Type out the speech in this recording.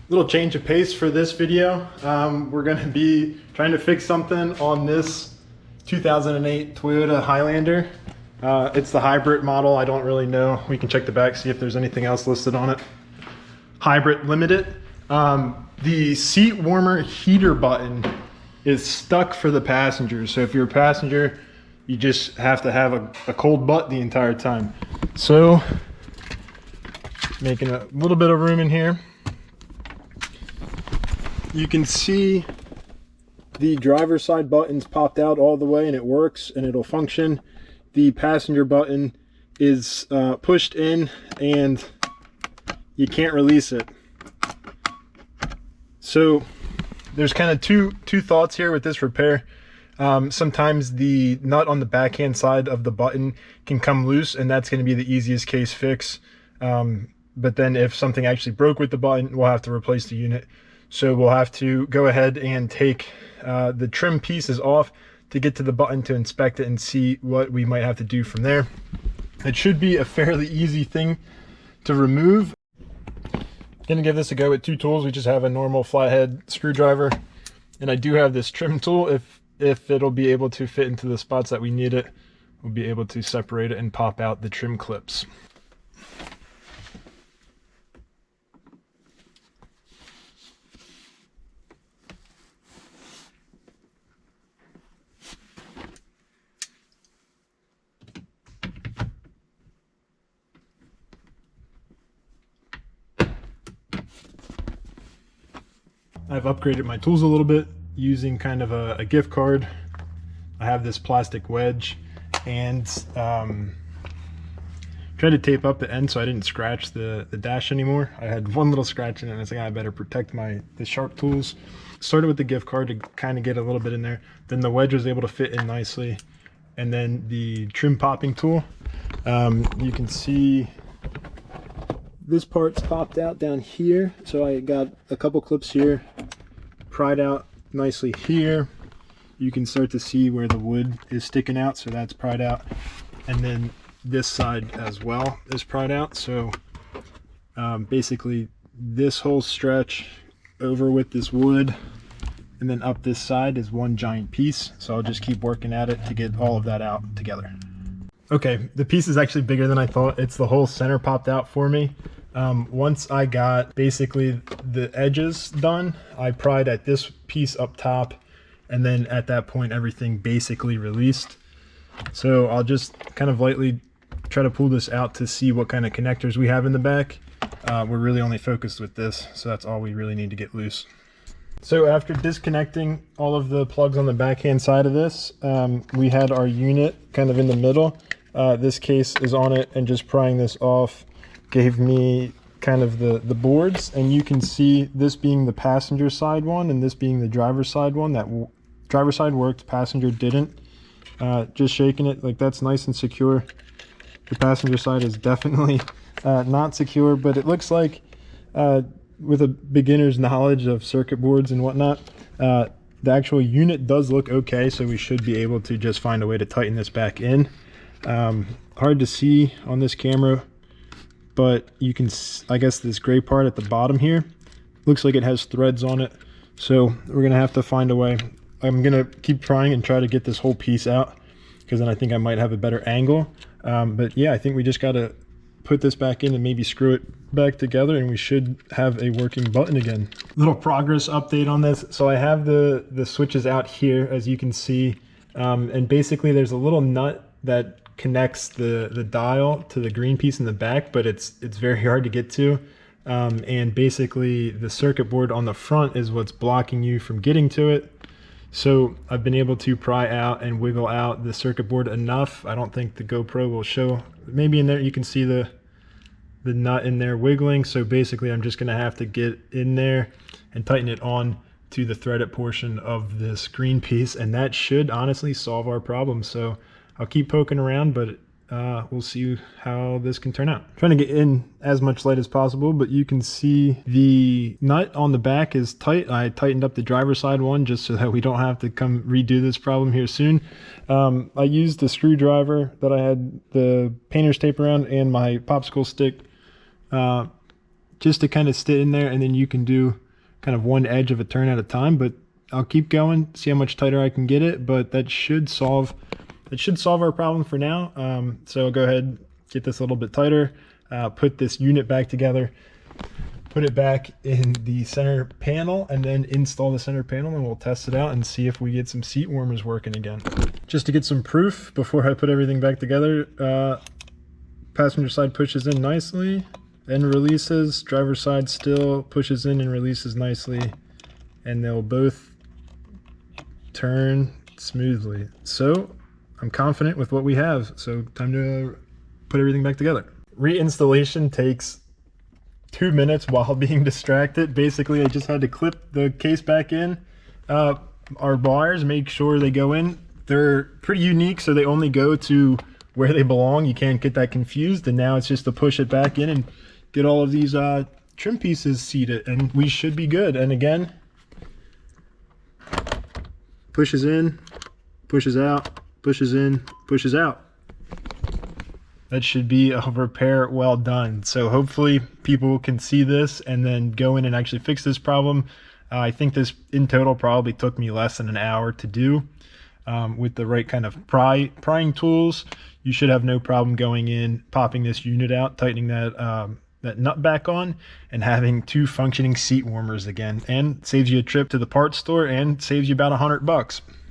Little change of pace for this video. We're going to be trying to fix something on this 2008 Toyota Highlander. It's the hybrid model. I don't really know. We can check the back, see if there's anything else listed on it. Hybrid limited. The seat warmer heater button is stuck for the passengers. So if you're a passenger, you just have to have a cold butt the entire time. So making a little bit of room in here. You can see the driver's side buttons popped out all the way, and it works and it'll function. The passenger button is pushed in and you can't release it. So there's kind of two thoughts here with this repair. Sometimes the nut on the backhand side of the button can come loose, and that's going to be the easiest case fix. But then if something actually broke with the button, we'll have to replace the unit. So we'll have to go ahead and take the trim pieces off to get to the button to inspect it and see what we might have to do from there. It should be a fairly easy thing to remove. Gonna give this a go with two tools. We just have a normal flathead screwdriver, and I do have this trim tool. If it'll be able to fit into the spots that we need it, we'll be able to separate it and pop out the trim clips. I've upgraded my tools a little bit using kind of a gift card. I have this plastic wedge and tried to tape up the end so I didn't scratch the dash anymore. I had one little scratch in it, and I was like, I better protect the sharp tools. Started with the gift card to kind of get a little bit in there. Then the wedge was able to fit in nicely. And then the trim popping tool, you can see this part's popped out down here, so I got a couple clips here, pried out nicely here. You can start to see where the wood is sticking out, so that's pried out. And then this side as well is pried out. So basically this whole stretch over with this wood and then up this side is one giant piece. So I'll just keep working at it to get all of that out together. Okay, the piece is actually bigger than I thought. It's the whole center popped out for me. Once I got basically the edges done, I pried at this piece up top, and then at that point everything basically released. So I'll just kind of lightly try to pull this out to see what kind of connectors we have in the back. We're really only focused with this, so that's all we really need to get loose. So after disconnecting all of the plugs on the backhand side of this, we had our unit kind of in the middle. This case is on it, and just prying this off gave me kind of the boards, and you can see this being the passenger side one and this being the driver's side one. That driver side worked, passenger didn't. Just shaking it, like, that's nice and secure. The passenger side is definitely not secure, but it looks like with a beginner's knowledge of circuit boards and whatnot, the actual unit does look okay, so we should be able to just find a way to tighten this back in. Hard to see on this camera, but you can, I guess this gray part at the bottom here looks like it has threads on it, so we're gonna have to find a way. I'm gonna keep trying and try to get this whole piece out, because then I think I might have a better angle. But yeah, I think we just gotta put this back in and maybe screw it back together, and we should have a working button again. Little progress update on this. So I have the switches out here, as you can see, and basically there's a little nut that connects the dial to the green piece in the back, but it's very hard to get to. And basically the circuit board on the front is what's blocking you from getting to it. So I've been able to pry out and wiggle out the circuit board enough. I don't think the GoPro will show. Maybe in there you can see the nut in there wiggling. So basically I'm just gonna have to get in there and tighten it on to the threaded portion of this green piece, and that should honestly solve our problem. So I'll keep poking around, but we'll see how this can turn out. Trying to get in as much light as possible, but you can see the nut on the back is tight. I tightened up the driver's side one just so that we don't have to come redo this problem here soon. I used the screwdriver that I had the painter's tape around and my popsicle stick just to kind of sit in there, and then you can do kind of one edge of a turn at a time. But I'll keep going, see how much tighter I can get it, but that should solve our problem for now. So I'll go ahead, get this a little bit tighter, put this unit back together, put it back in the center panel, and then install the center panel, and we'll test it out and see if we get some seat warmers working again. Just to get some proof before I put everything back together, passenger side pushes in nicely and releases, driver's side still pushes in and releases nicely, and they'll both turn smoothly. So I'm confident with what we have, so time to put everything back together. Reinstallation takes 2 minutes while being distracted. Basically, I just had to clip the case back in. Our wires, make sure they go in. They're pretty unique, so they only go to where they belong. You can't get that confused, and now it's just to push it back in and get all of these trim pieces seated, and we should be good. And again, pushes in, pushes out, pushes in, pushes out. That should be a repair well done. So hopefully people can see this and then go in and actually fix this problem. I think this in total probably took me less than an hour to do. With the right kind of prying tools, you should have no problem going in, popping this unit out, tightening that nut back on, and having 2 functioning seat warmers again. And saves you a trip to the parts store and saves you about $100.